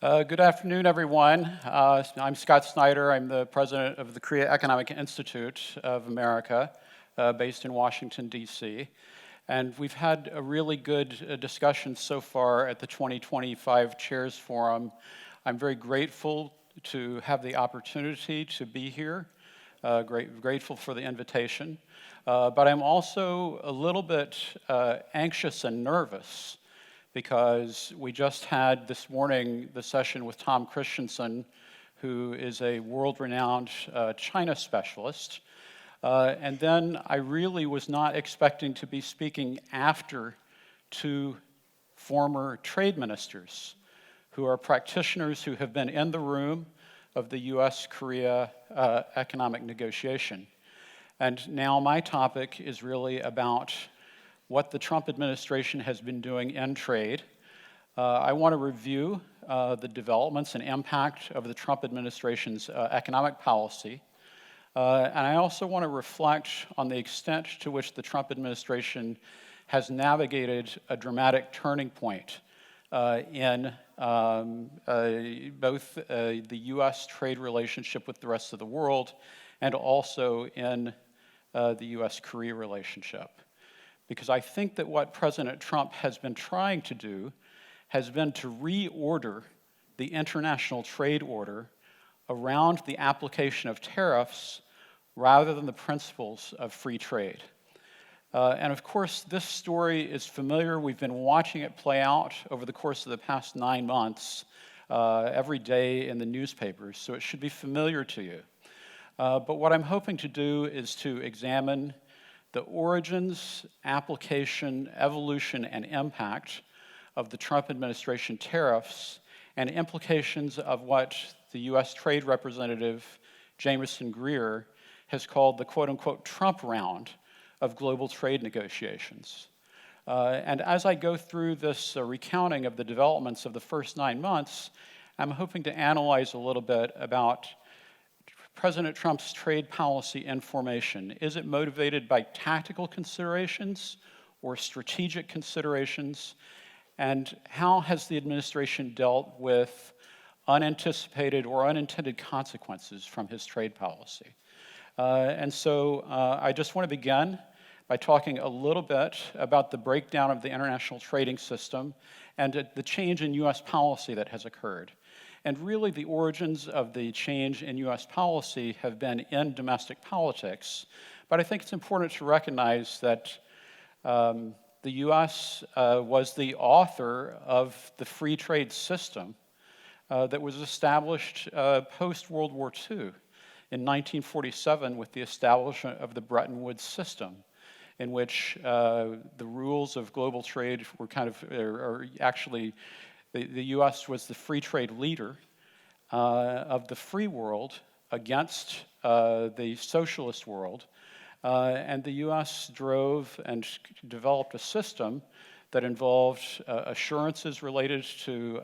Good afternoon, everyone. I'm Scott Snyder. I'm the president of the Korea Economic Institute of America, based in Washington, D.C. And we've had a really good discussion so far at the 2025 Chairs Forum. I'm very grateful to have the opportunity to be here, grateful for the invitation. But I'm also a little bit anxious and nervous because we just had this morning the session with Tom Christensen, who is a world-renowned China specialist. And then I really was not expecting to be speaking after two former trade ministers who are practitioners who have been in the room of the U.S. Korea economic negotiation. And now my topic is really about what the Trump administration has been doing in trade. I want to review the developments and impact of the Trump administration's economic policy. And I also want to reflect on the extent to which the Trump administration has navigated a dramatic turning point in both the U.S. trade relationship with the rest of the world and also in the U.S. Korea relationship. Because I think that what President Trump has been trying to do has been to reorder the international trade order around the application of tariffs rather than the principles of free trade. And of course, this story is familiar. We've been watching it play out over the course of the past 9 months, every day in the newspapers, so it should be familiar to you. But what I'm hoping to do is to examine the origins, application, evolution, and impact of the Trump administration tariffs and implications of what the U.S. Trade Representative Jamieson Greer has called the quote-unquote Trump round of global trade negotiations. And as I go through this recounting of the developments of the first 9 months, I'm hoping to analyze a little bit about President Trump's trade policy information. Is it motivated by tactical considerations or strategic considerations? And how has the administration dealt with unanticipated or unintended consequences from his trade policy? And so I just want to begin by talking a little bit about the breakdown of the international trading system and the change in U.S. policy that has occurred. And really, the origins of the change in U.S. policy have been in domestic politics. But I think it's important to recognize that the U.S. was the author of the free trade system that was established post-World War II in 1947 with the establishment of the Bretton Woods system, in which the rules of global trade were the U.S. was the free trade leader of the free world against the socialist world, and the U.S. drove and developed a system that involved assurances related to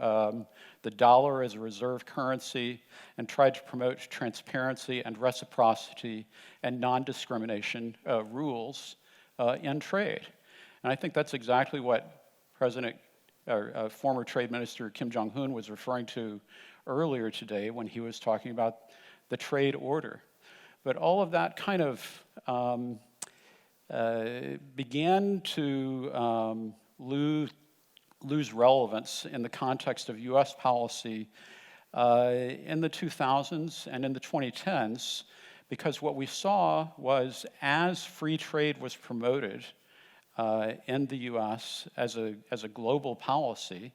the dollar as a reserve currency and tried to promote transparency and reciprocity and non-discrimination rules in trade. And I think that's exactly what former Trade Minister Kim Jong-un was referring to earlier today when he was talking about the trade order. But all of that kind of began to lose relevance in the context of U.S. policy in the 2000s and in the 2010s, because what we saw was as free trade was promoted in the U.S. as a global policy,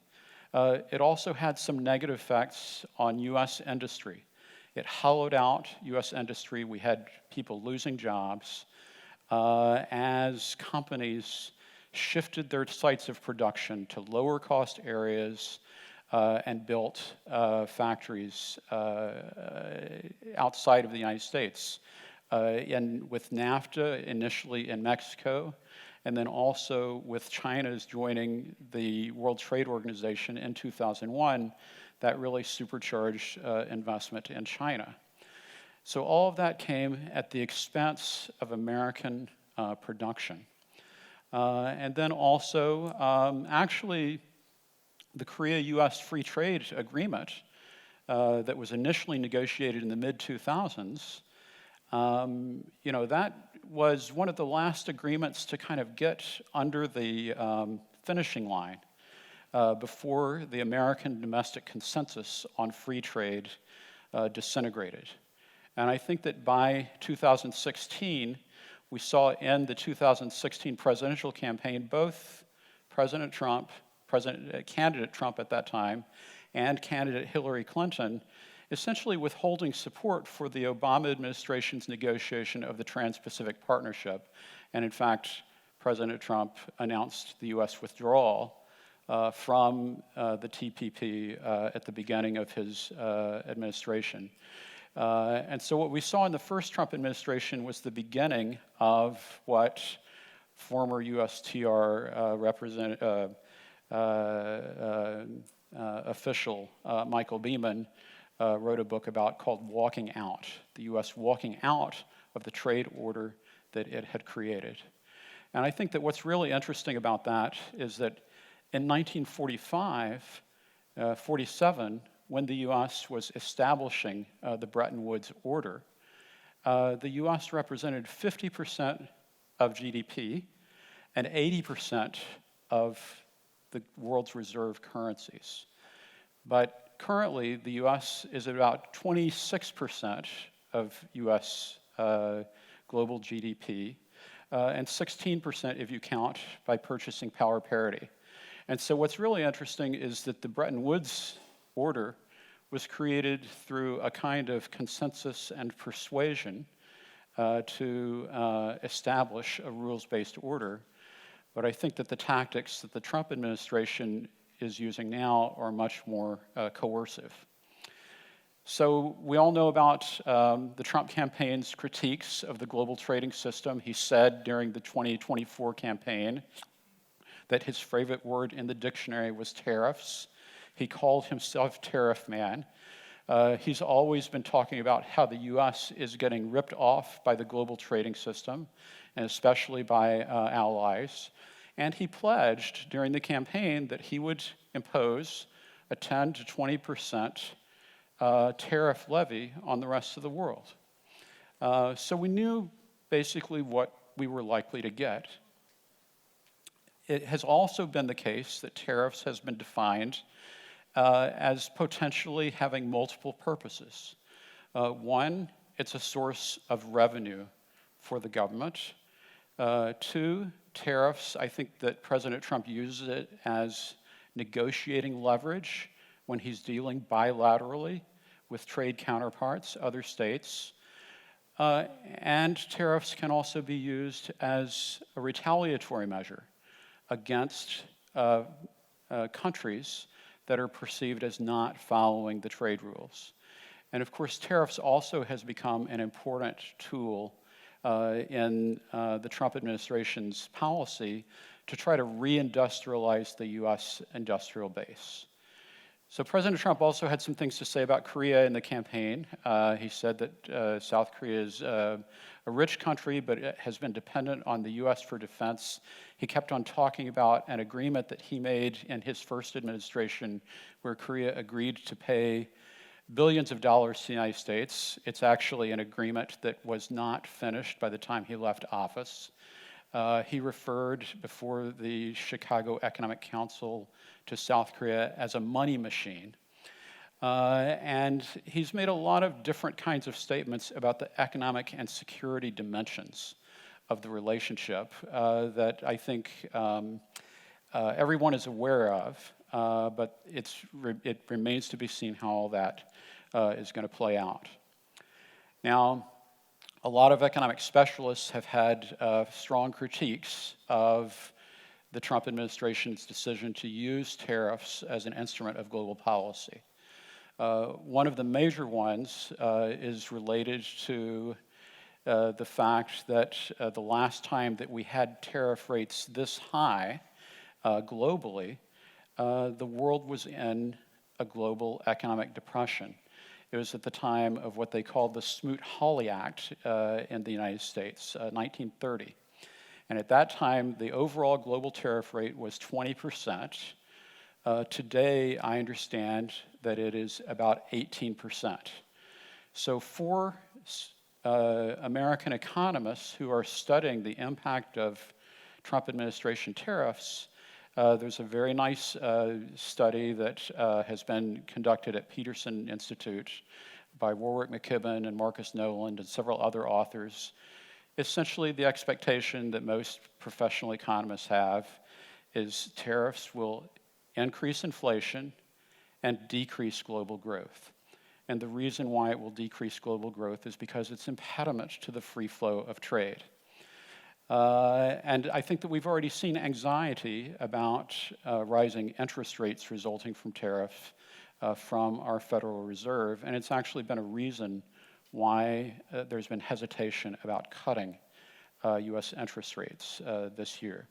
it also had some negative effects on U.S. industry. It hollowed out U.S. industry. We had people losing jobs as companies shifted their sites of production to lower cost areas and built factories outside of the United States. With NAFTA initially in Mexico, and then also with China's joining the World Trade Organization in 2001, that really supercharged investment in China. So all of that came at the expense of American production. And then also, actually, the Korea-U.S. Free Trade Agreement that was initially negotiated in the mid-2000s, that was one of the last agreements to kind of get under the finishing line before the American domestic consensus on free trade disintegrated. And I think that by 2016, we saw in the 2016 presidential campaign, both President Trump, candidate Trump at that time, and candidate Hillary Clinton, essentially withholding support for the Obama administration's negotiation of the Trans-Pacific Partnership. And in fact, President Trump announced the U.S. withdrawal from the TPP at the beginning of his administration. And so what we saw in the first Trump administration was the beginning of what former USTR official Michael Beaman wrote a book about called Walking Out, the U.S. walking out of the trade order that it had created. And I think that what's really interesting about that is that in 1945, 47, when the U.S. was establishing the Bretton Woods Order, the U.S. represented 50% of GDP and 80% of the world's reserve currencies. But currently, the U.S. is at about 26% of U.S. Global GDP, and 16% if you count by purchasing power parity. And so what's really interesting is that the Bretton Woods Order was created through a kind of consensus and persuasion to establish a rules-based order. But I think that the tactics that the Trump administration is using now are much more coercive. So we all know about the Trump campaign's critiques of the global trading system. He said during the 2024 campaign that his favorite word in the dictionary was tariffs. He called himself Tariff Man. He's always been talking about how the U.S. is getting ripped off by the global trading system, and especially by allies. And he pledged during the campaign that he would impose a 10 to 20% tariff levy on the rest of the world. So we knew basically what we were likely to get. It has also been the case that tariffs has been defined as potentially having multiple purposes. One, it's a source of revenue for the government. Two, tariffs, I think that President Trump uses it as negotiating leverage when he's dealing bilaterally with trade counterparts, other states. And tariffs can also be used as a retaliatory measure against countries that are perceived as not following the trade rules. And of course, tariffs also has become an important tool in the Trump administration's policy to try to reindustrialize the U.S. industrial base. So President Trump also had some things to say about Korea in the campaign. He said that South Korea is a rich country, but it has been dependent on the U.S. for defense. He kept on talking about an agreement that he made in his first administration where Korea agreed to pay billions of dollars to the United States. It's actually an agreement that was not finished by the time he left office. He referred before the Chicago Economic Council to South Korea as a money machine. And he's made a lot of different kinds of statements about the economic and security dimensions of the relationship that I think everyone is aware of, but it remains to be seen how all that is going to play out. Now, a lot of economic specialists have had strong critiques of the Trump administration's decision to use tariffs as an instrument of global policy. One of the major ones is related to the fact that the last time that we had tariff rates this high globally, the world was in a global economic depression. It was at the time of what they called the Smoot-Hawley Act in the United States, 1930. And at that time, the overall global tariff rate was 20%. Today, I understand that it is about 18%. So for American economists who are studying the impact of Trump administration tariffs, there's a very nice study that has been conducted at Peterson Institute by Warwick McKibben and Marcus Noland and several other authors. Essentially, the expectation that most professional economists have is tariffs will increase inflation and decrease global growth. And the reason why it will decrease global growth is because it's impediment to the free flow of trade. And I think that we've already seen anxiety about rising interest rates resulting from tariffs from our Federal Reserve, and it's actually been a reason why there's been hesitation about cutting U.S. interest rates this year.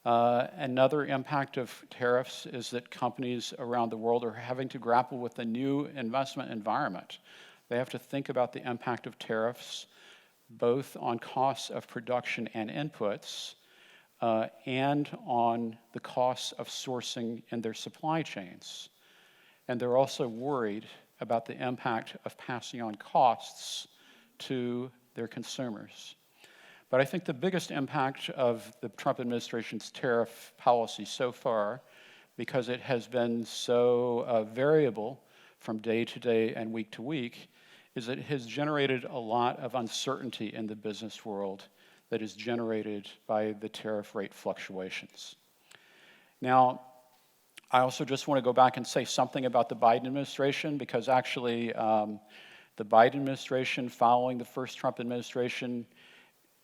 Another impact of tariffs is that companies around the world are having to grapple with a new investment environment. They have to think about the impact of tariffs both on costs of production and inputs and on the costs of sourcing in their supply chains. And they're also worried about the impact of passing on costs to their consumers. But I think the biggest impact of the Trump administration's tariff policy so far, because it has been so variable from day to day and week to week, is that it has generated a lot of uncertainty in the business world that is generated by the tariff rate fluctuations. Now, I also just want to go back and say something about the Biden administration, because actually the Biden administration following the first Trump administration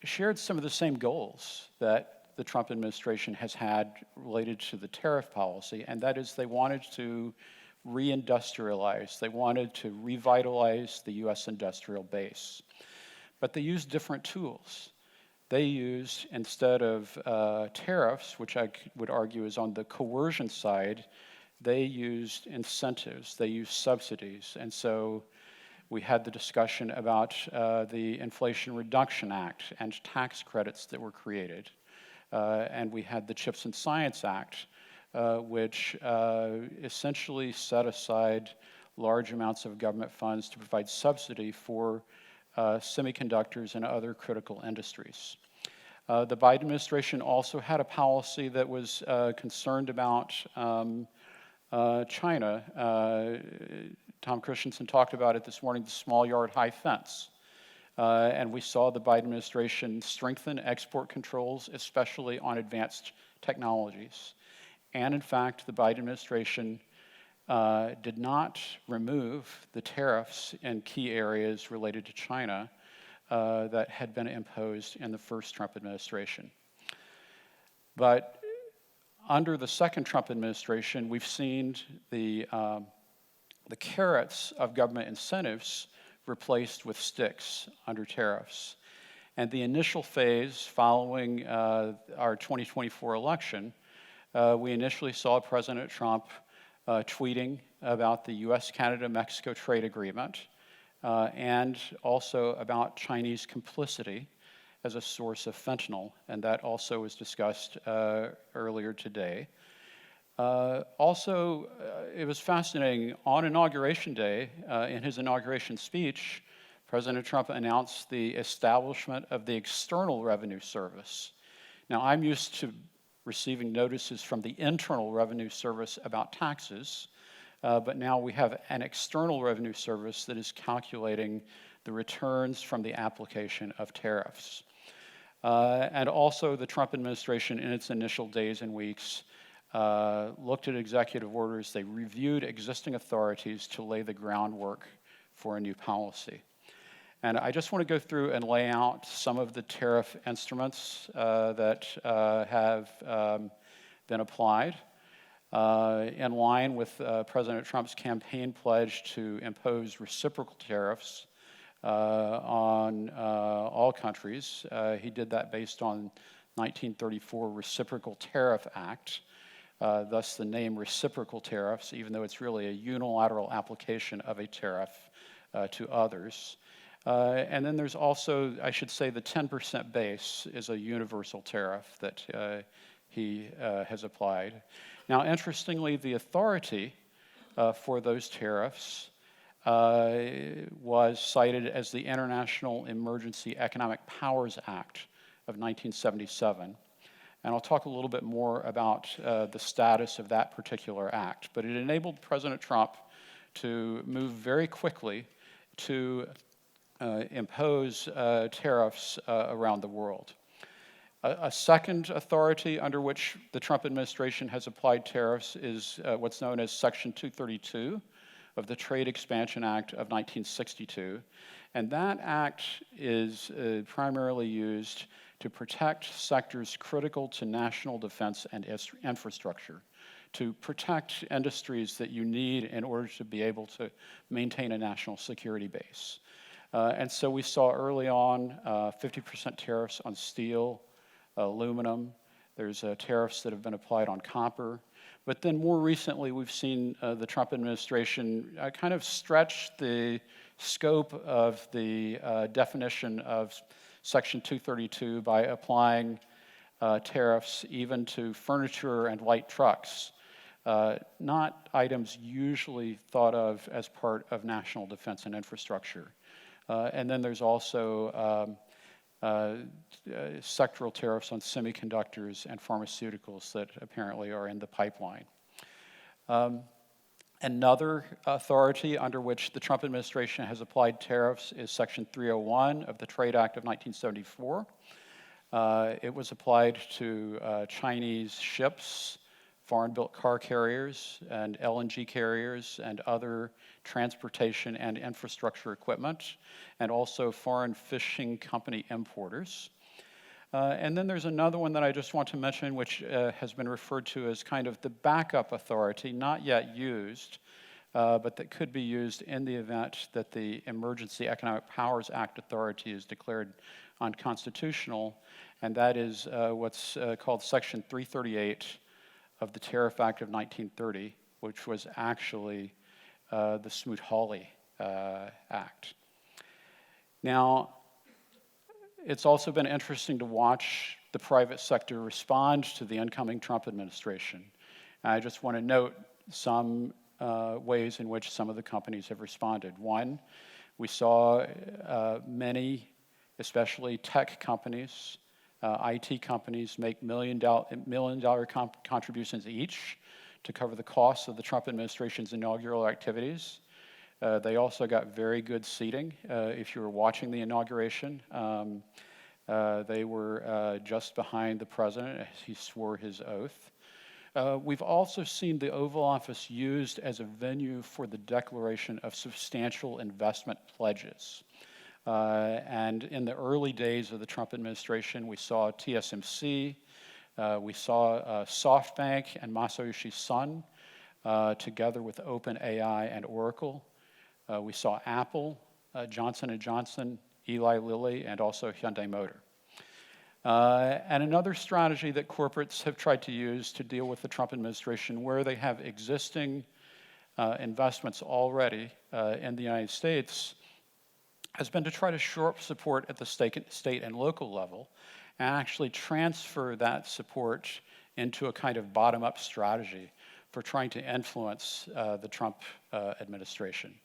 shared some of the same goals that the Trump administration has had related to the tariff policy, and that is they wanted to reindustrialize. They wanted to revitalize the U.S. industrial base. But they used different tools. They used, instead of tariffs, which I would argue is on the coercion side, they used incentives, they used subsidies. And so we had the discussion about the Inflation Reduction Act and tax credits that were created. And we had the CHIPS and Science Act, which essentially set aside large amounts of government funds to provide subsidy for semiconductors and other critical industries. The Biden administration also had a policy that was concerned about China. Tom Christensen talked about it this morning, the small yard, high fence. And we saw the Biden administration strengthen export controls, especially on advanced technologies. And in fact, the Biden administration did not remove the tariffs in key areas related to China that had been imposed in the first Trump administration. But under the second Trump administration, we've seen the carrots of government incentives replaced with sticks under tariffs. And the initial phase following our 2024 election, we initially saw President Trump tweeting about the U.S.-Canada-Mexico trade agreement and also about Chinese complicity as a source of fentanyl, and that also was discussed earlier today. Also, it was fascinating, on Inauguration Day, in his inauguration speech, President Trump announced the establishment of the External Revenue Service. Now, I'm used to receiving notices from the Internal Revenue Service about taxes, but now we have an External Revenue Service that is calculating the returns from the application of tariffs. And also, the Trump administration, in its initial days and weeks, looked at executive orders. They reviewed existing authorities to lay the groundwork for a new policy. And I just want to go through and lay out some of the tariff instruments that have been applied in line with President Trump's campaign pledge to impose reciprocal tariffs on all countries. He did that based on 1934 Reciprocal Tariff Act, thus the name reciprocal tariffs, even though it's really a unilateral application of a tariff to others. And then there's also, I should say, the 10% base is a universal tariff that he has applied. Now, interestingly, the authority for those tariffs was cited as the International Emergency Economic Powers Act of 1977. And I'll talk a little bit more about the status of that particular act. But it enabled President Trump to move very quickly to impose tariffs around the world. A second authority under which the Trump administration has applied tariffs is what's known as Section 232 of the Trade Expansion Act of 1962. And that act is primarily used to protect sectors critical to national defense and infrastructure, to protect industries that you need in order to be able to maintain a national security base. And so we saw early on 50% tariffs on steel, aluminum. There's tariffs that have been applied on copper. But then more recently, we've seen the Trump administration kind of stretch the scope of the definition of Section 232 by applying tariffs even to furniture and light trucks, not items usually thought of as part of national defense and infrastructure. And then there's also sectoral tariffs on semiconductors and pharmaceuticals that apparently are in the pipeline. Another authority under which the Trump administration has applied tariffs is Section 301 of the Trade Act of 1974. It was applied to Chinese ships, foreign-built car carriers, and LNG carriers, and other transportation and infrastructure equipment, and also foreign fishing company importers. And then there's another one that I just want to mention, which has been referred to as kind of the backup authority, not yet used, but that could be used in the event that the Emergency Economic Powers Act authority is declared unconstitutional, and that is what's called Section 338 of the Tariff Act of 1930, which was actually the Smoot-Hawley Act. Now, it's also been interesting to watch the private sector respond to the incoming Trump administration. And I just want to note some ways in which some of the companies have responded. One, we saw many, especially tech companies, IT companies, make million-dollar contributions each to cover the costs of the Trump administration's inaugural activities. They also got very good seating. If you were watching the inauguration, they were just behind the president as he swore his oath. We've also seen the Oval Office used as a venue for the declaration of substantial investment pledges. And in the early days of the Trump administration, we saw TSMC, we saw SoftBank and Masayoshi Son, together with OpenAI and Oracle. We saw Apple, Johnson & Johnson, Eli Lilly, and also Hyundai Motor. And another strategy that corporates have tried to use to deal with the Trump administration, where they have existing investments already in the United States, has been to try to shore up support at the state and local level and actually transfer that support into a kind of bottom-up strategy for trying to influence the Trump administration.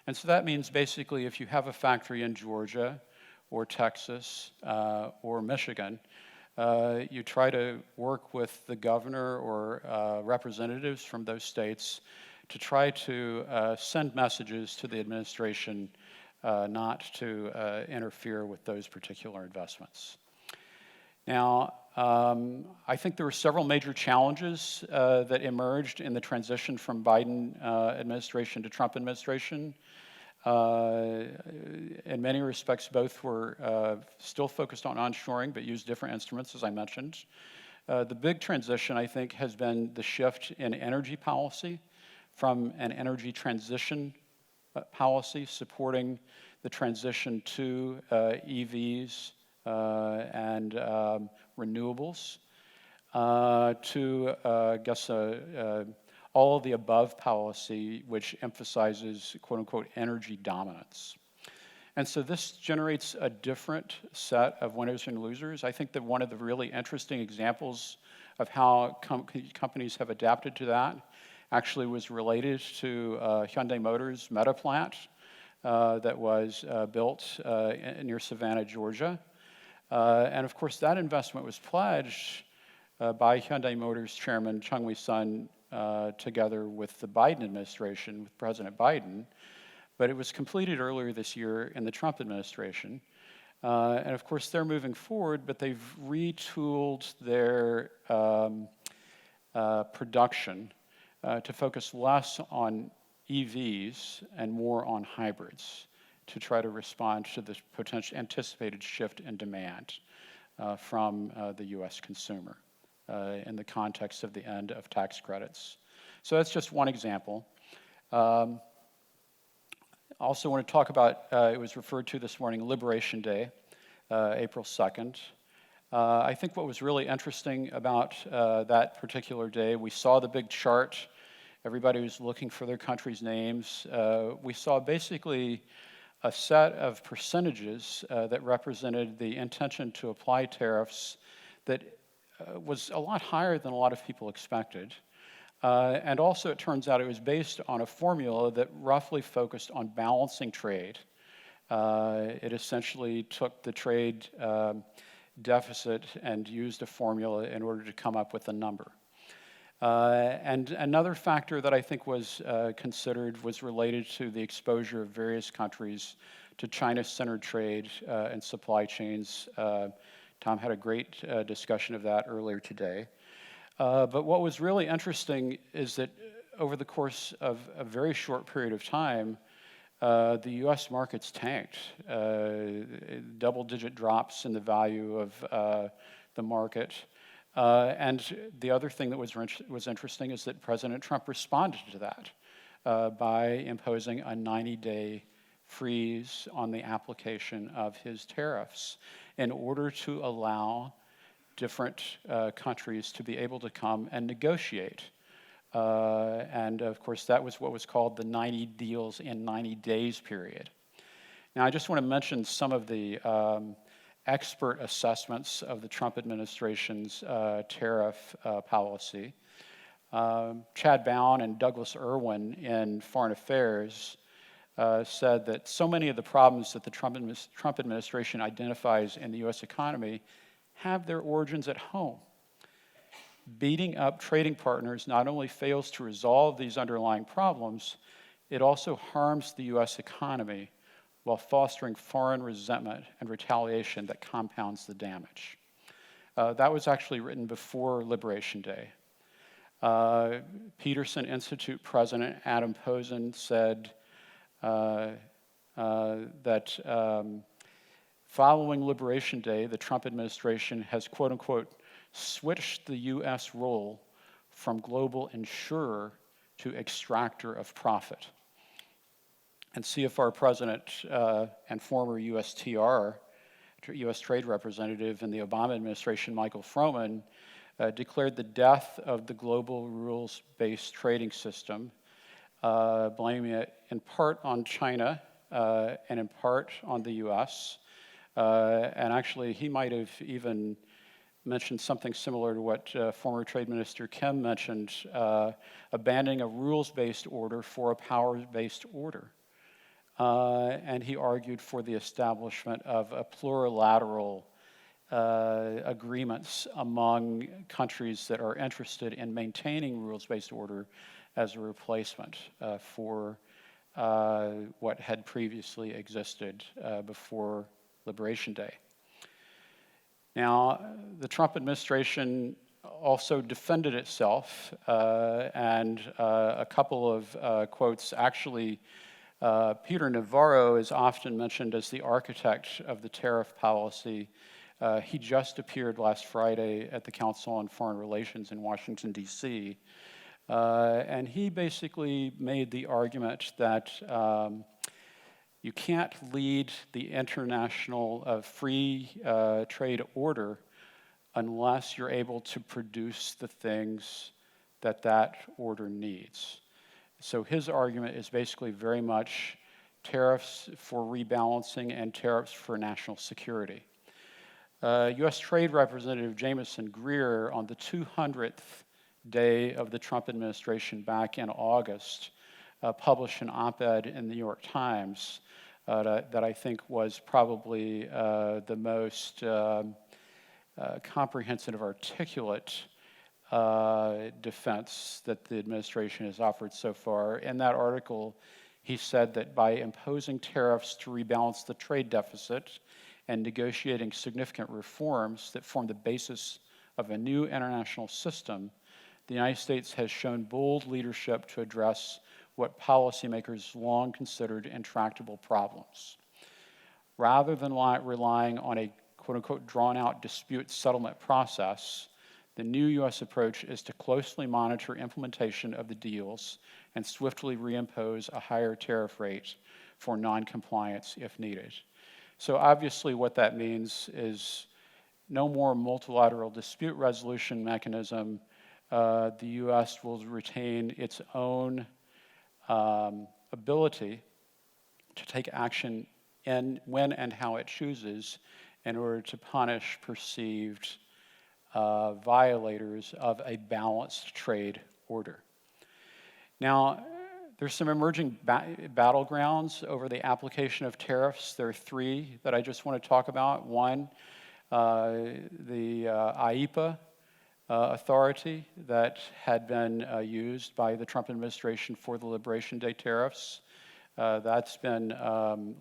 And so that means basically if you have a factory in Georgia or Texas or Michigan, you try to work with the governor or representatives from those states to try to send messages to the administration not to interfere with those particular investments. Now, I think there were several major challenges that emerged in the transition from Biden administration to Trump administration. In many respects, both were still focused on onshoring, but used different instruments, as I mentioned. The big transition, I think, has been the shift in energy policy from an energy transition policy supporting the transition to EVs and renewables to, I guess, all of the above policy, which emphasizes, quote unquote, energy dominance. And so this generates a different set of winners and losers. I think that one of the really interesting examples of how companies have adapted to that actually was related to Hyundai Motors' Meta plant that was built near Savannah, Georgia. And of course, that investment was pledged by Hyundai Motors Chairman Chung Wi-sun together with the Biden administration, with President Biden. But it was completed earlier this year in the Trump administration. And of course, they're moving forward, but they've retooled their production to focus less on EVs and more on hybrids to try to respond to this potential anticipated shift in demand from the U.S. consumer in the context of the end of tax credits. So that's just one example. I also want to talk about, it was referred to this morning, Liberation Day, April 2nd. I think what was really interesting about that particular day, we saw the big chart. Everybody was looking for their country's names. We saw basically a set of percentages that represented the intention to apply tariffs that was a lot higher than a lot of people expected. And also, it turns out it was based on a formula that roughly focused on balancing trade. It essentially took the trade deficit and used a formula in order to come up with a number. And another factor that I think was considered was related to the exposure of various countries to China-centered trade and supply chains. Tom had a great discussion of that earlier today. But what was really interesting is that over the course of a very short period of time, the U.S. markets tanked. Double-digit drops in the value of the market. And the other thing that was interesting is that President Trump responded to that by imposing a 90-day freeze on the application of his tariffs in order to allow different countries to be able to come and negotiate. And of course, that was what was called the 90 deals in 90 days period. Now, I just want to mention some of the expert assessments of the Trump administration's tariff policy. Chad Bown and Douglas Irwin in Foreign Affairs said that so many of the problems that the Trump administration identifies in the U.S. economy have their origins at home. Beating up trading partners not only fails to resolve these underlying problems, it also harms the U.S. economy while fostering foreign resentment and retaliation that compounds the damage. That was actually written before Liberation Day. Peterson Institute President Adam Posen said that following Liberation Day, the Trump administration has, quote unquote, switched the U.S. role from global insurer to extractor of profit. And CFR President and former USTR, U.S. Trade Representative in the Obama administration, Michael Froman, declared the death of the global rules-based trading system, blaming it in part on China and in part on the U.S. And actually, he might have even mentioned something similar to what former Trade Minister Kim mentioned, abandoning a rules-based order for a powers-based order. And he argued for the establishment of a plurilateral agreements among countries that are interested in maintaining rules-based order as a replacement for what had previously existed before Liberation Day. Now, the Trump administration also defended itself, and a couple of quotes. Actually, Peter Navarro is often mentioned as the architect of the tariff policy. He just appeared last Friday at the Council on Foreign Relations in Washington, D.C., and he basically made the argument that you can't lead the international free trade order unless you're able to produce the things that that order needs. So his argument is basically very much tariffs for rebalancing and tariffs for national security. U.S. Trade Representative Jamieson Greer, on the 200th day of the Trump administration back in August, published an op-ed in the New York Times that I think was probably the most comprehensive and articulate defense that the administration has offered so far. In that article, he said that by imposing tariffs to rebalance the trade deficit and negotiating significant reforms that form the basis of a new international system, the United States has shown bold leadership to address what policymakers long considered intractable problems. Rather than relying on a quote-unquote drawn-out dispute settlement process, the new U.S. approach is to closely monitor implementation of the deals and swiftly reimpose a higher tariff rate for non-compliance if needed. So obviously what that means is no more multilateral dispute resolution mechanism. The U.S. will retain its own ability to take action when and how it chooses in order to punish perceived violators of a balanced trade order. Now, there's some emerging battlegrounds over the application of tariffs. There are three that I just want to talk about. One, the IEEPA authority that had been used by the Trump administration for the Liberation Day tariffs. That's been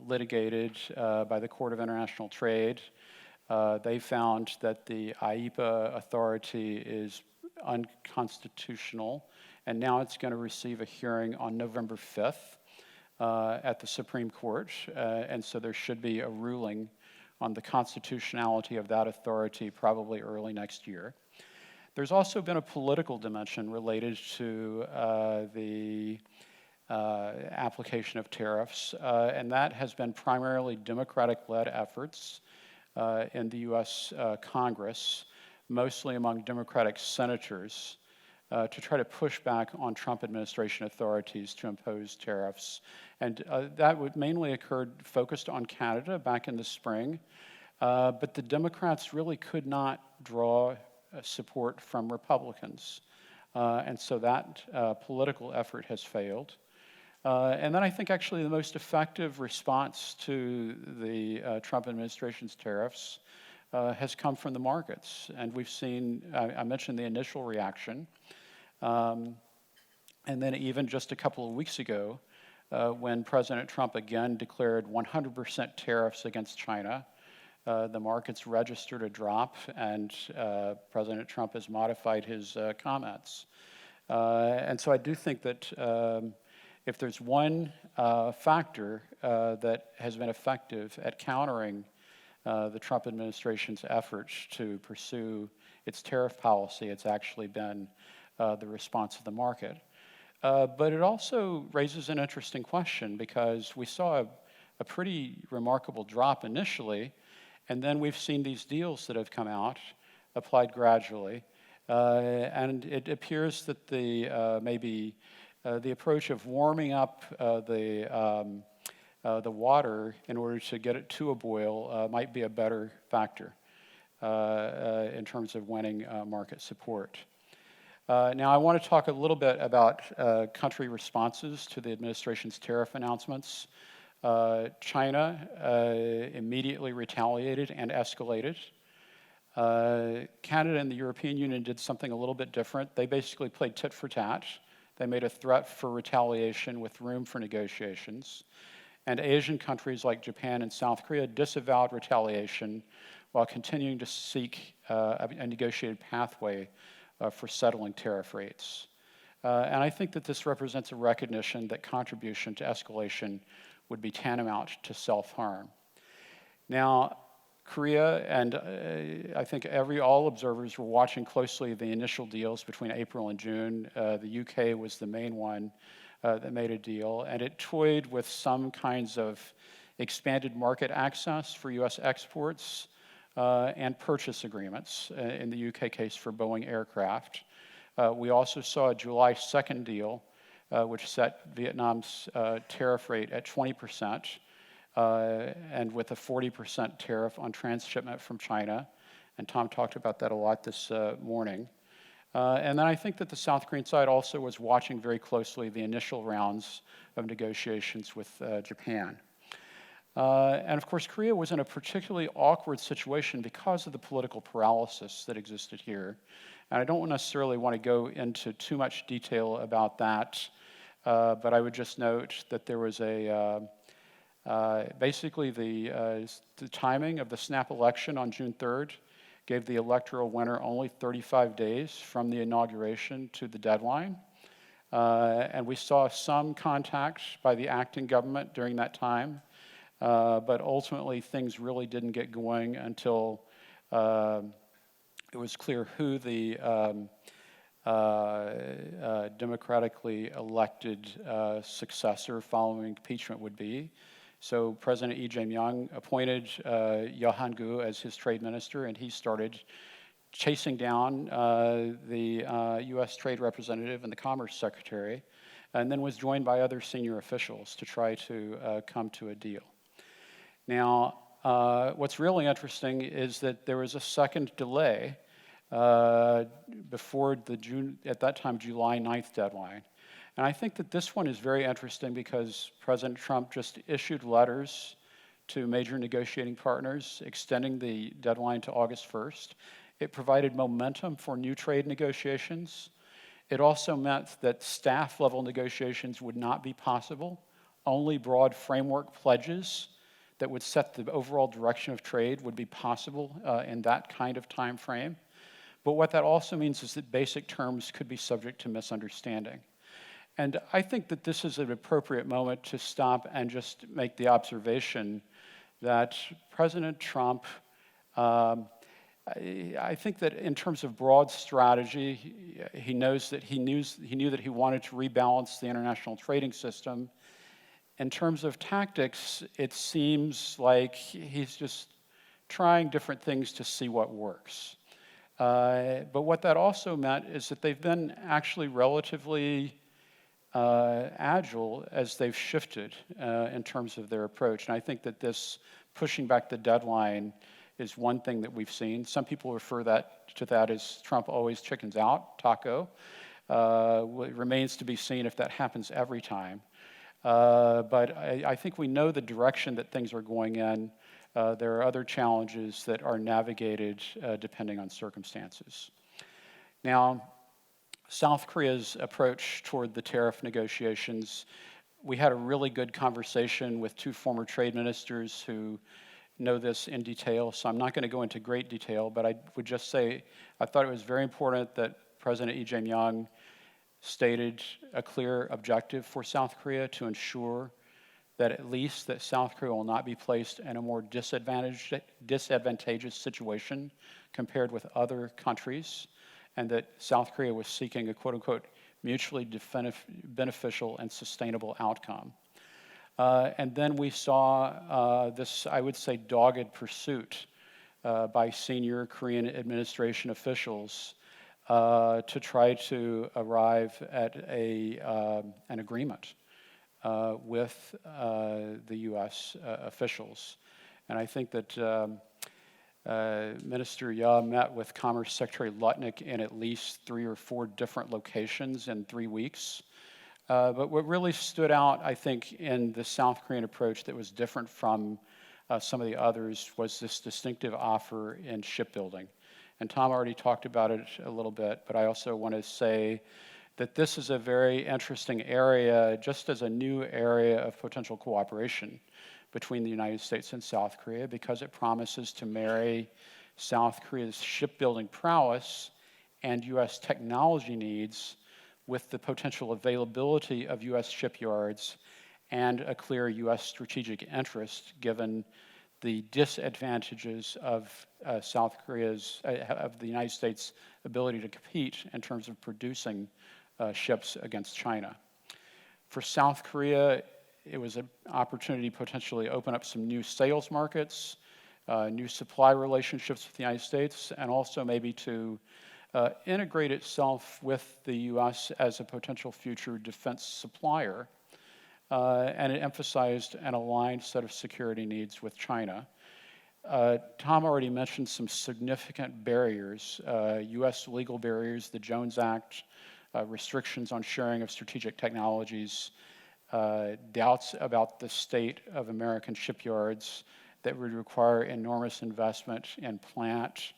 litigated by the Court of International Trade. They found that the IEEPA authority is unconstitutional, and now it's going to receive a hearing on November 5th at the Supreme Court, and so there should be a ruling on the constitutionality of that authority probably early next year. There's also been a political dimension related to the application of tariffs, and that has been primarily Democratic-led efforts in the U.S. Congress, mostly among Democratic senators, to try to push back on Trump administration authorities to impose tariffs. And that would mainly occurred focused on Canada back in the spring, but the Democrats really could not draw support from Republicans. And so that political effort has failed. And then I think actually the most effective response to the Trump administration's tariffs has come from the markets. And we've seen, I mentioned the initial reaction, and then even just a couple of weeks ago, when President Trump again declared 100% tariffs against China, the markets registered a drop, and President Trump has modified his comments. And so I do think that if there's one factor that has been effective at countering the Trump administration's efforts to pursue its tariff policy, it's actually been the response of the market. But it also raises an interesting question, because we saw a pretty remarkable drop initially, and then we've seen these deals that have come out, applied gradually, and it appears that maybe the approach of warming up the water in order to get it to a boil might be a better factor in terms of winning market support. Now, I want to talk a little bit about country responses to the administration's tariff announcements. China immediately retaliated and escalated. Canada and the European Union did something a little bit different. They basically played tit for tat. They made a threat for retaliation with room for negotiations. And Asian countries like Japan and South Korea disavowed retaliation while continuing to seek a negotiated pathway for settling tariff rates. And I think that this represents a recognition that contribution to escalation would be tantamount to self-harm. Now, Korea and I think all observers were watching closely the initial deals between April and June. The UK was the main one that made a deal, and it toyed with some kinds of expanded market access for U.S. exports and purchase agreements, in the UK case for Boeing aircraft. We also saw a July 2nd deal, which set Vietnam's tariff rate at 20%, and with a 40% tariff on transshipment from China. And Tom talked about that a lot this morning. And then I think that the South Korean side also was watching very closely the initial rounds of negotiations with Japan. And of course, Korea was in a particularly awkward situation because of the political paralysis that existed here. And I don't necessarily want to go into too much detail about that, but I would just note that there was basically the timing of the snap election on June 3rd gave the electoral winner only 35 days from the inauguration to the deadline. And we saw some contact by the acting government during that time, but ultimately things really didn't get going until it was clear who the democratically elected successor following impeachment would be. So President Lee Jae-myung appointed Yeo Han-gu as his trade minister, and he started chasing down the U.S. trade representative and the commerce secretary, and then was joined by other senior officials to try to come to a deal. Now, what's really interesting is that there was a second delay before the at that time, July 9th deadline. And I think that this one is very interesting because President Trump just issued letters to major negotiating partners extending the deadline to August 1st. It provided momentum for new trade negotiations. It also meant that staff-level negotiations would not be possible. Only broad framework pledges that would set the overall direction of trade would be possible in that kind of time frame. But what that also means is that basic terms could be subject to misunderstanding. And I think that this is an appropriate moment to stop and just make the observation that President Trump, I think that in terms of broad strategy, he knew that he wanted to rebalance the international trading system. In terms of tactics, it seems like he's just trying different things to see what works. But what that also meant is that they've been actually relatively agile as they've shifted in terms of their approach. And I think that this pushing back the deadline is one thing that we've seen. Some people refer to that as Trump always chickens out, taco. It remains to be seen if that happens every time. But I think we know the direction that things are going in. There are other challenges that are navigated depending on circumstances. Now, South Korea's approach toward the tariff negotiations, we had a really good conversation with two former trade ministers who know this in detail, so I'm not going to go into great detail, but I would just say I thought it was very important that President Lee Jae-myung stated a clear objective for South Korea to ensure that at least that South Korea will not be placed in a more disadvantageous situation compared with other countries, and that South Korea was seeking a quote-unquote mutually beneficial and sustainable outcome. And then we saw this, I would say, dogged pursuit by senior Korean administration officials to try to arrive at an agreement with the U.S. officials. And I think that Minister Yeo met with Commerce Secretary Lutnick in at least 3 or 4 different locations in 3 weeks. But what really stood out, I think, in the South Korean approach that was different from some of the others was this distinctive offer in shipbuilding. And Tom already talked about it a little bit, but I also want to say that this is a very interesting area, just as a new area of potential cooperation between the United States and South Korea, because it promises to marry South Korea's shipbuilding prowess and U.S. technology needs with the potential availability of U.S. shipyards and a clear U.S. strategic interest, given the disadvantages of South Korea's, of the United States' ability to compete in terms of producing ships against China. For South Korea, it was an opportunity to potentially open up some new sales markets, new supply relationships with the United States, and also maybe to integrate itself with the U.S. as a potential future defense supplier. and it emphasized an aligned set of security needs with China. Tom already mentioned some significant barriers, U.S. legal barriers, the Jones Act, restrictions on sharing of strategic technologies, doubts about the state of American shipyards that would require enormous investment in plant,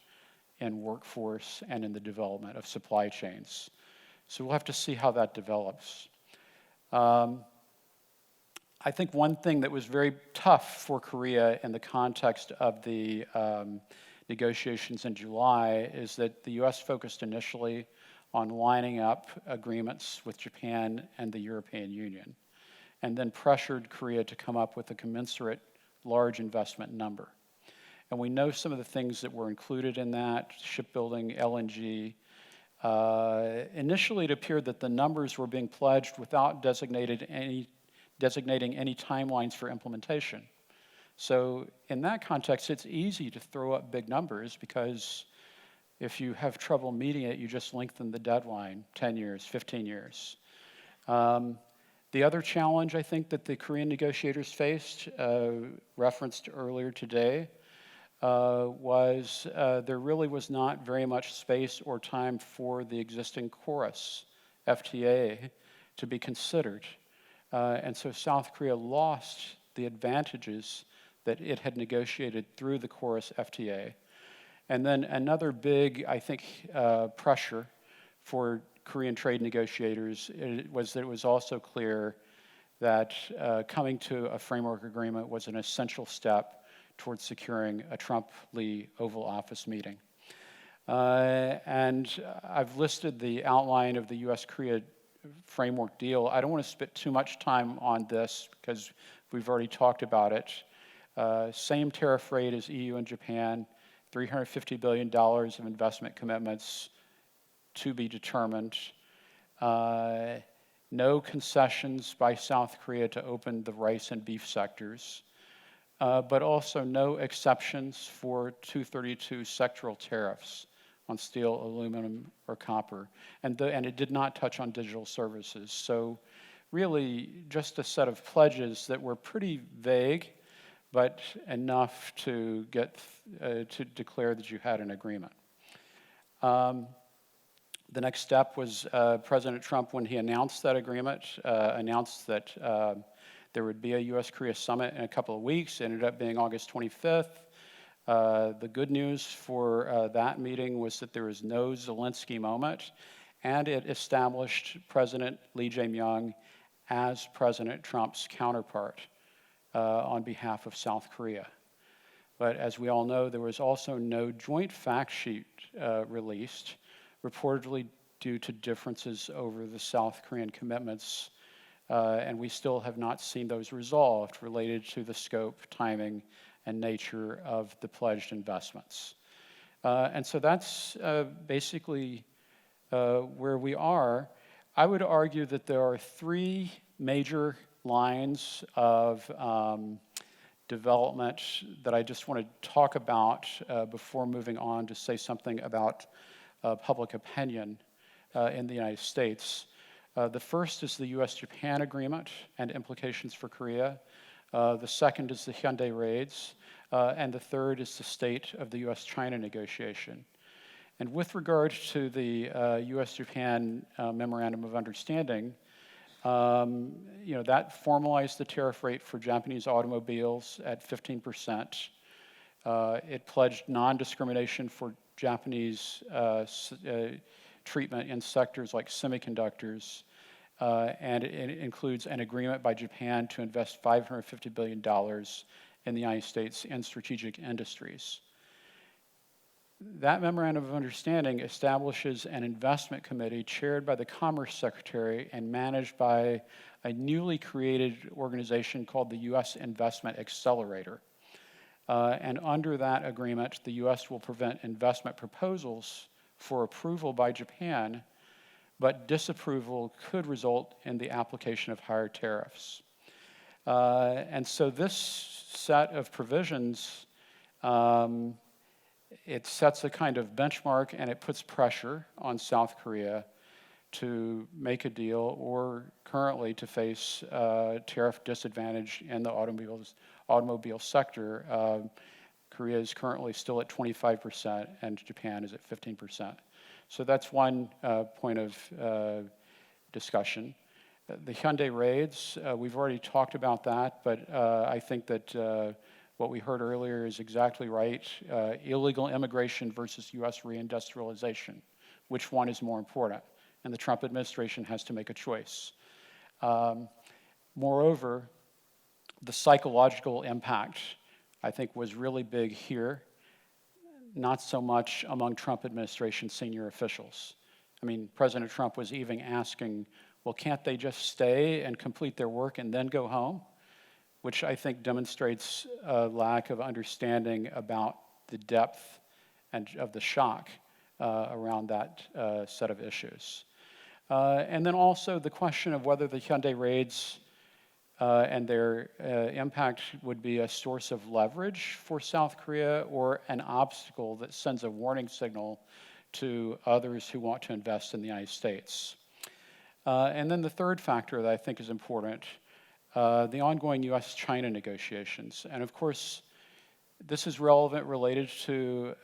in workforce, and in the development of supply chains. So we'll have to see how that develops. I think one thing that was very tough for Korea in the context of the negotiations in July is that the U.S. focused initially on lining up agreements with Japan and the European Union, and then pressured Korea to come up with a commensurate large investment number. And we know some of the things that were included in that: shipbuilding, LNG. Initially, it appeared that the numbers were being pledged without designating any timelines for implementation. So in that context, it's easy to throw up big numbers, because if you have trouble meeting it, you just lengthen the deadline 10 years, 15 years. The other challenge, I think, that the Korean negotiators faced, referenced earlier today, was there really was not very much space or time for the existing chorus FTA to be considered. And so South Korea lost the advantages that it had negotiated through the chorus FTA. And then another big, I think, pressure for Korean trade negotiators was that it was also clear that coming to a framework agreement was an essential step towards securing a Trump-Lee Oval Office meeting. And I've listed the outline of the U.S. Korea framework deal. I don't want to spend too much time on this because we've already talked about it. Same tariff rate as EU and Japan, $350 billion of investment commitments to be determined. No concessions by South Korea to open the rice and beef sectors, but also no exceptions for 232 sectoral tariffs on steel, aluminum, or copper. And it did not touch on digital services. So really just a set of pledges that were pretty vague, but enough to get to declare that you had an agreement. The next step was President Trump, when he announced that agreement, announced that there would be a U.S.-Korea summit in a couple of weeks. It ended up being August 25th. The good news for that meeting was that there was no Zelensky moment, and it established President Lee Jae-myung as President Trump's counterpart on behalf of South Korea. But as we all know, there was also no joint fact sheet released, reportedly due to differences over the South Korean commitments, and we still have not seen those resolved related to the scope, timing, and nature of the pledged investments. And so that's basically where we are. I would argue that there are three major lines of development that I just want to talk about before moving on to say something about public opinion in the United States. The first is the U.S.-Japan agreement and implications for Korea. The second is the Hyundai raids. And the third is the state of the U.S.-China negotiation. And with regard to the U.S.-Japan Memorandum of Understanding, that formalized the tariff rate for Japanese automobiles at 15%. It pledged non-discrimination for Japanese treatment in sectors like semiconductors, and it includes an agreement by Japan to invest $550 billion in the United States in strategic industries. That Memorandum of Understanding establishes an investment committee chaired by the Commerce Secretary and managed by a newly created organization called the U.S. Investment Accelerator. And under that agreement, the U.S. will prevent investment proposals for approval by Japan, but disapproval could result in the application of higher tariffs. And so this set of provisions, it sets a kind of benchmark, and it puts pressure on South Korea to make a deal or currently to face tariff disadvantage in the automobile sector. Korea is currently still at 25% and Japan is at 15%. So that's one point of discussion. The Hyundai raids, we've already talked about that, but I think that what we heard earlier is exactly right. Illegal immigration versus U.S. reindustrialization. Which one is more important? And the Trump administration has to make a choice. Moreover, the psychological impact, I think, was really big here, not so much among Trump administration senior officials. I mean, President Trump was even asking, well, can't they just stay and complete their work and then go home? Which I think demonstrates a lack of understanding about the depth and of the shock around that set of issues. And then also the question of whether the Hyundai raids and their impact would be a source of leverage for South Korea or an obstacle that sends a warning signal to others who want to invest in the United States. And then the third factor that I think is important, the ongoing U.S.-China negotiations. And of course, this is relevant related to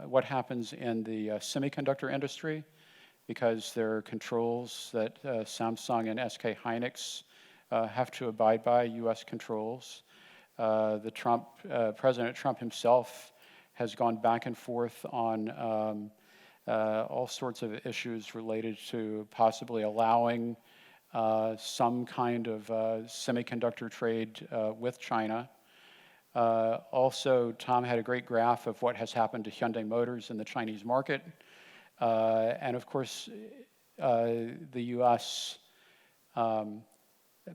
what happens in the semiconductor industry, because there are controls that Samsung and SK Hynix have to abide by, U.S. controls. President Trump himself has gone back and forth on all sorts of issues related to possibly allowing some kind of semiconductor trade with China. Also, Tom had a great graph of what has happened to Hyundai Motors in the Chinese market. And of course, the U.S.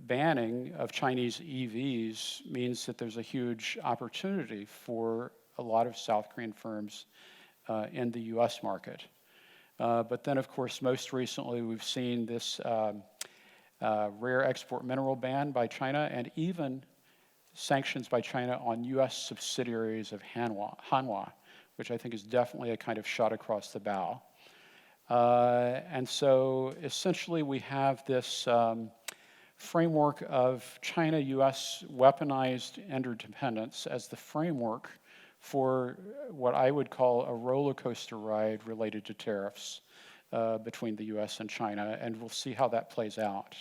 Banning of Chinese EVs means that there's a huge opportunity for a lot of South Korean firms in the U.S. market. But then, of course, most recently, we've seen this rare export mineral ban by China and even sanctions by China on U.S. subsidiaries of Hanwha, which I think is definitely a kind of shot across the bow. And so essentially we have this framework of China-U.S. weaponized interdependence as the framework for what I would call a roller coaster ride related to tariffs between the U.S. and China, and we'll see how that plays out.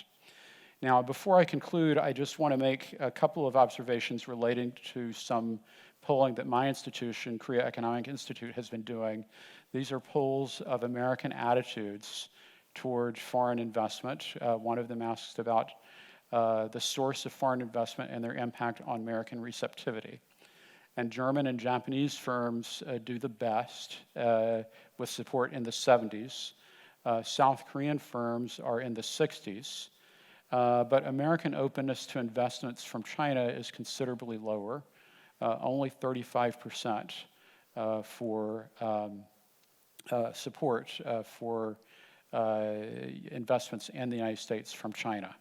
Now, before I conclude, I just want to make a couple of observations relating to some polling that my institution, Korea Economic Institute, has been doing. These are polls of American attitudes toward foreign investment. One of them asks about the source of foreign investment and their impact on American receptivity. And German and Japanese firms do the best with support in the 70s. South Korean firms are in the 60s. But American openness to investments from China is considerably lower, only 35% for support for investments in the United States from China.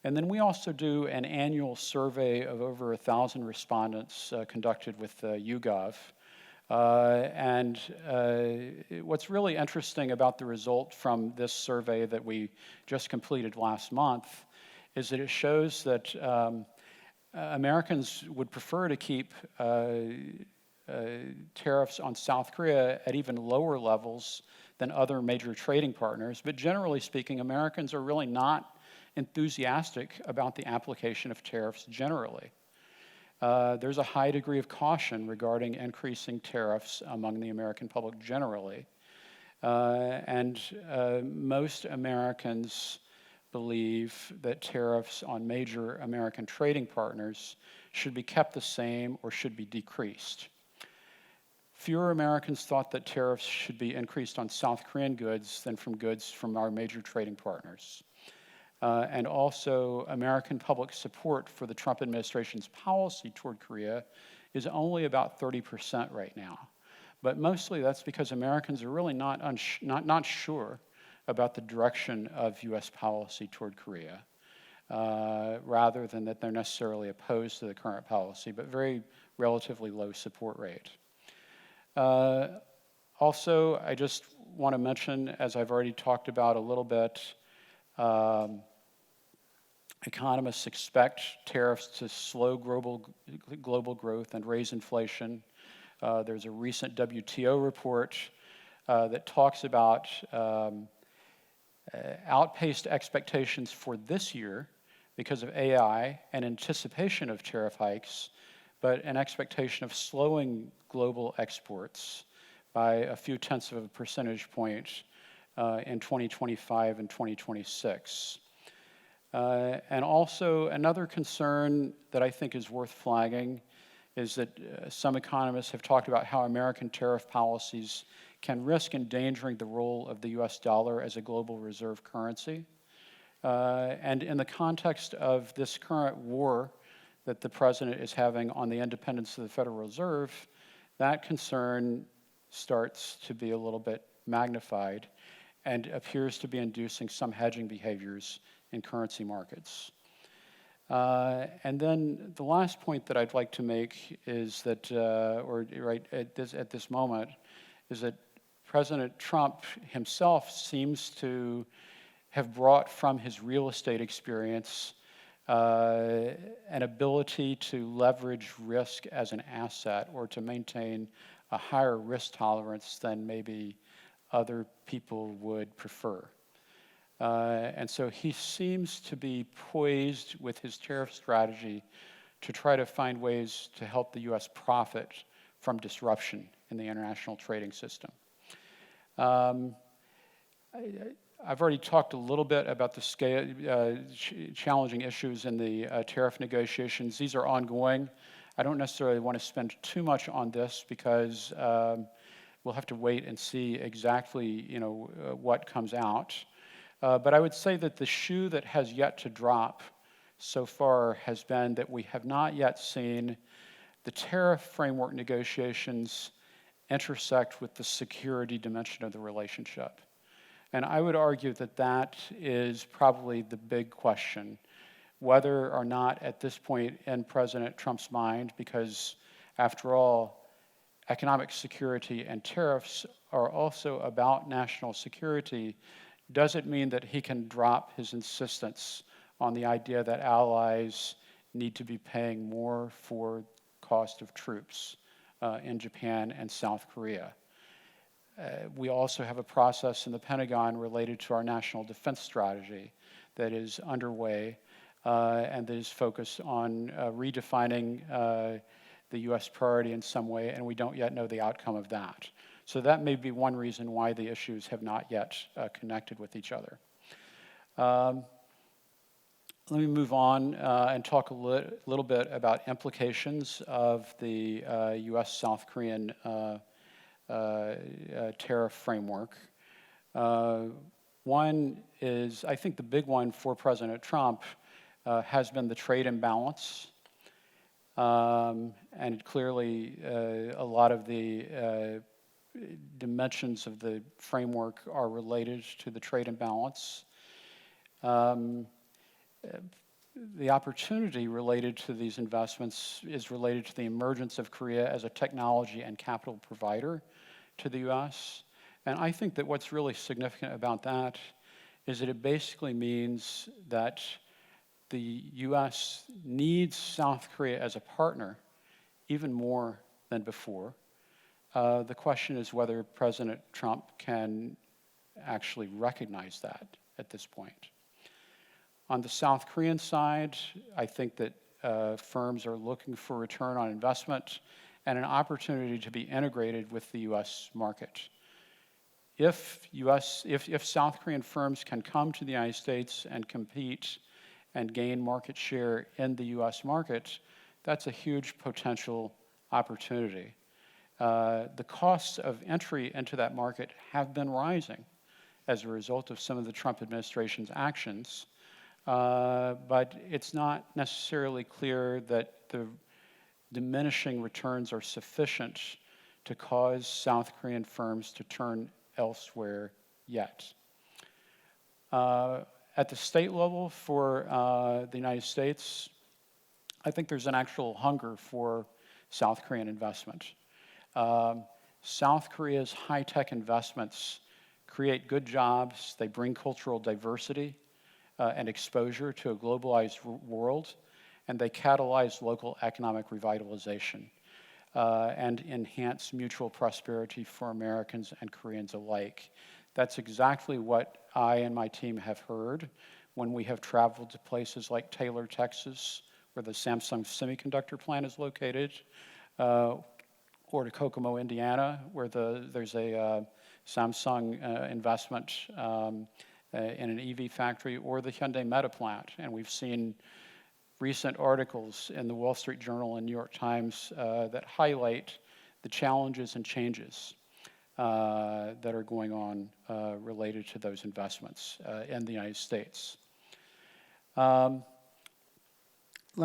And then we also do an annual survey of over 1,000 respondents conducted with YouGov. And what's really interesting about the result from this survey that we just completed last month is that it shows that Americans would prefer to keep tariffs on South Korea at even lower levels than other major trading partners. But generally speaking, Americans are really not enthusiastic about the application of tariffs generally. There's a high degree of caution regarding increasing tariffs among the American public generally. And most Americans believe that tariffs on major American trading partners should be kept the same or should be decreased. Fewer Americans thought that tariffs should be increased on South Korean goods than from goods from our major trading partners. And also, American public support for the Trump administration's policy toward Korea is only about 30% right now. But mostly that's because Americans are really not sure about the direction of U.S. policy toward Korea, rather than that they're necessarily opposed to the current policy, but very relatively low support rate. Also, I just want to mention, as I've already talked about a little bit, economists expect tariffs to slow global growth and raise inflation. There's a recent WTO report that talks about outpaced expectations for this year because of AI and anticipation of tariff hikes, but an expectation of slowing global exports by a few tenths of a percentage point in 2025 and 2026. And also another concern that I think is worth flagging is that some economists have talked about how American tariff policies can risk endangering the role of the US dollar as a global reserve currency. And in the context of this current war that the president is having on the independence of the Federal Reserve, that concern starts to be a little bit magnified and appears to be inducing some hedging behaviors in currency markets. And then the last point that I'd like to make is that, at this moment, is that President Trump himself seems to have brought from his real estate experience an ability to leverage risk as an asset or to maintain a higher risk tolerance than maybe other people would prefer. And so he seems to be poised with his tariff strategy to try to find ways to help the U.S. profit from disruption in the international trading system. I've already talked a little bit about the challenging issues in the tariff negotiations. These are ongoing. I don't necessarily want to spend too much on this because we'll have to wait and see exactly, what comes out. But I would say that the shoe that has yet to drop so far has been that we have not yet seen the tariff framework negotiations intersect with the security dimension of the relationship. And I would argue that that is probably the big question, whether or not at this point in President Trump's mind, because after all, economic security and tariffs are also about national security. Does it mean that he can drop his insistence on the idea that allies need to be paying more for cost of troops in Japan and South Korea? We also have a process in the Pentagon related to our national defense strategy that is underway and that is focused on redefining the U.S. priority in some way, and we don't yet know the outcome of that. So that may be one reason why the issues have not yet connected with each other. Let me move on and talk a little bit about implications of the U.S.-South Korean tariff framework. One is, I think the big one for President Trump has been the trade imbalance. And clearly a lot of the dimensions of the framework are related to the trade imbalance. The opportunity related to these investments is related to the emergence of Korea as a technology and capital provider to the U.S. And I think that what's really significant about that is that it basically means that the U.S. needs South Korea as a partner even more than before. The question is whether President Trump can actually recognize that at this point. On the South Korean side, I think that firms are looking for return on investment and an opportunity to be integrated with the U.S. market. If South Korean firms can come to the United States and compete and gain market share in the U.S. market, that's a huge potential opportunity. The costs of entry into that market have been rising as a result of some of the Trump administration's actions, but it's not necessarily clear that the diminishing returns are sufficient to cause South Korean firms to turn elsewhere yet. At the state level for the United States, I think there's an actual hunger for South Korean investment. South Korea's high-tech investments create good jobs, they bring cultural diversity and exposure to a globalized world, and they catalyze local economic revitalization and enhance mutual prosperity for Americans and Koreans alike. That's exactly what I and my team have heard when we have traveled to places like Taylor, Texas, where the Samsung semiconductor plant is located, or to Kokomo, Indiana, where there's a Samsung investment in an EV factory, or the Hyundai Meta plant. And we've seen recent articles in the Wall Street Journal and New York Times that highlight the challenges and changes that are going on related to those investments in the United States. Let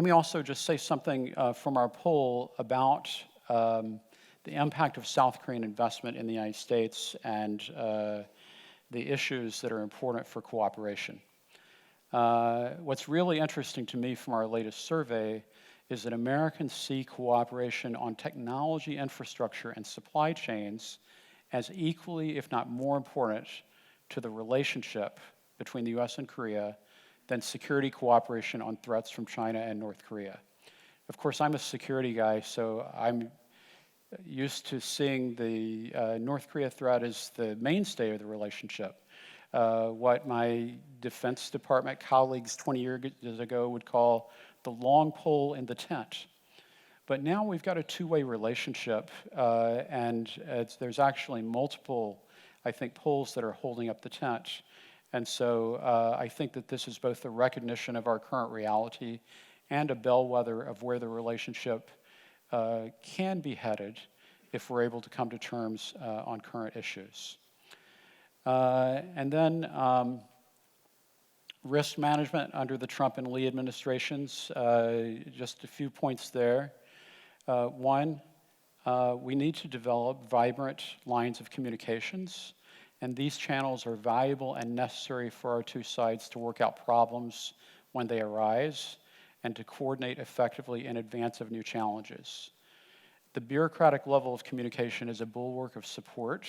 me also just say something from our poll about the impact of South Korean investment in the United States and the issues that are important for cooperation. What's really interesting to me from our latest survey is that Americans see cooperation on technology infrastructure and supply chains as equally, if not more important, to the relationship between the U.S. and Korea than security cooperation on threats from China and North Korea. Of course, I'm a security guy, so I'm used to seeing the North Korea threat as the mainstay of the relationship. What my Defense Department colleagues 20 years ago would call the long pole in the tent. But now we've got a two-way relationship, and there's actually multiple, I think, poles that are holding up the tent. And so I think that this is both a recognition of our current reality and a bellwether of where the relationship can be headed if we're able to come to terms on current issues. And then risk management under the Trump and Lee administrations, just a few points there. One, we need to develop vibrant lines of communications, and these channels are valuable and necessary for our two sides to work out problems when they arise and to coordinate effectively in advance of new challenges. The bureaucratic level of communication is a bulwark of support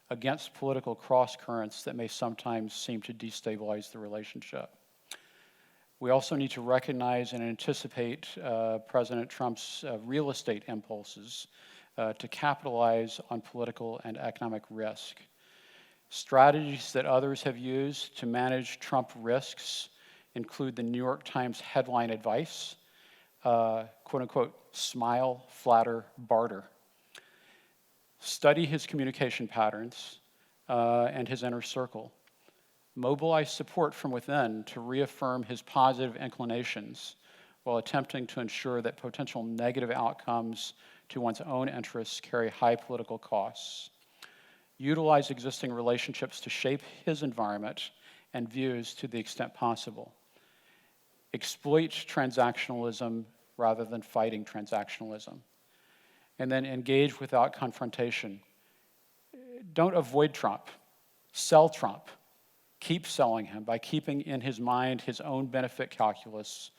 against political cross-currents that may sometimes seem to destabilize the relationship. We also need to recognize and anticipate President Trump's real estate impulses to capitalize on political and economic risk. Strategies that others have used to manage Trump risks include the New York Times headline advice, quote unquote, smile, flatter, barter. Study his communication patterns and his inner circle. Mobilize support from within to reaffirm his positive inclinations while attempting to ensure that potential negative outcomes to one's own interests carry high political costs. Utilize existing relationships to shape his environment and views to the extent possible. Exploit transactionalism rather than fighting transactionalism. And then engage without confrontation. Don't avoid Trump. Sell Trump. Keep selling him by keeping in his mind his own benefit calculus,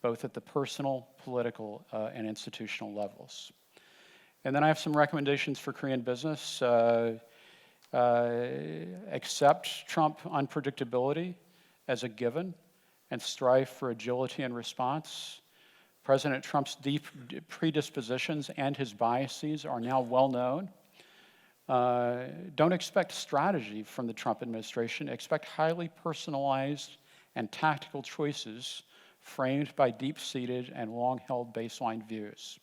both at the personal, political, and institutional levels. And then I have some recommendations for Korean business. Accept Trump unpredictability as a given and strive for agility and response. President Trump's deep predispositions and his biases are now well known. Don't expect strategy from the Trump administration. Expect highly personalized and tactical choices framed by deep-seated and long-held baseline views.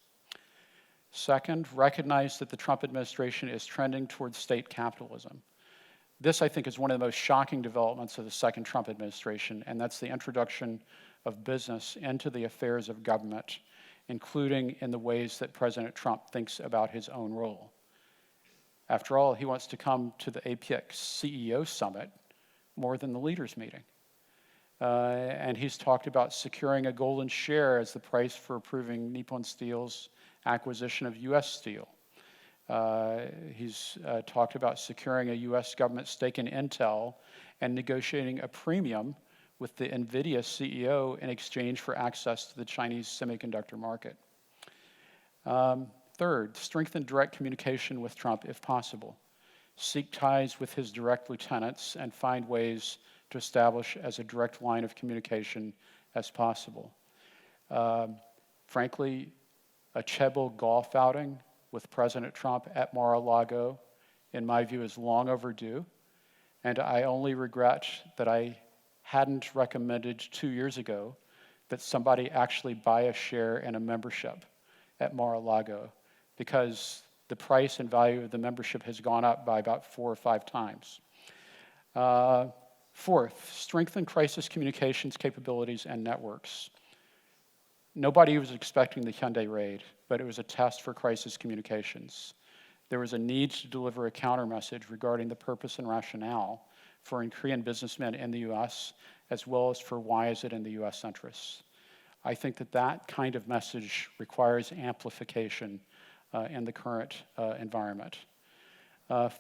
Second, recognize that the Trump administration is trending towards state capitalism. This, I think, is one of the most shocking developments of the second Trump administration, and that's the introduction of business into the affairs of government, including in the ways that President Trump thinks about his own role. After all, he wants to come to the APEC CEO summit more than the leaders meeting. And he's talked about securing a golden share as the price for approving Nippon Steel's acquisition of U.S. Steel. He's talked about securing a U.S. government stake in Intel and negotiating a premium with the NVIDIA CEO in exchange for access to the Chinese semiconductor market. Third, strengthen direct communication with Trump if possible. seek ties with his direct lieutenants, and find ways to establish as a direct line of communication as possible. Frankly, a Chebo golf outing with President Trump at Mar-a-Lago, in my view, is long overdue, and I only regret that I hadn't recommended 2 years ago that somebody actually buy a share in a membership at Mar-a-Lago, because the price and value of the membership has gone up by about 4 or 5 times. Fourth, strengthen crisis communications capabilities and networks. Nobody was expecting the Hyundai raid, but it was a test for crisis communications. There was a need to deliver a counter message regarding the purpose and rationale for Korean businessmen in the U.S., as well as for why is it in the U.S. interests. I think that that kind of message requires amplification in the current environment.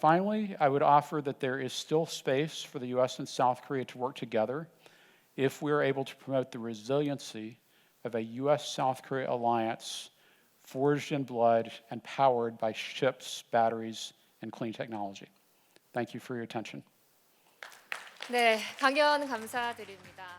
Finally, I would offer that there is still space for the U.S. and South Korea to work together if we are able to promote the resiliency of a U.S.-South Korea alliance forged in blood and powered by ships, batteries, and clean technology. Thank you for your attention. 네, 강연 감사드립니다.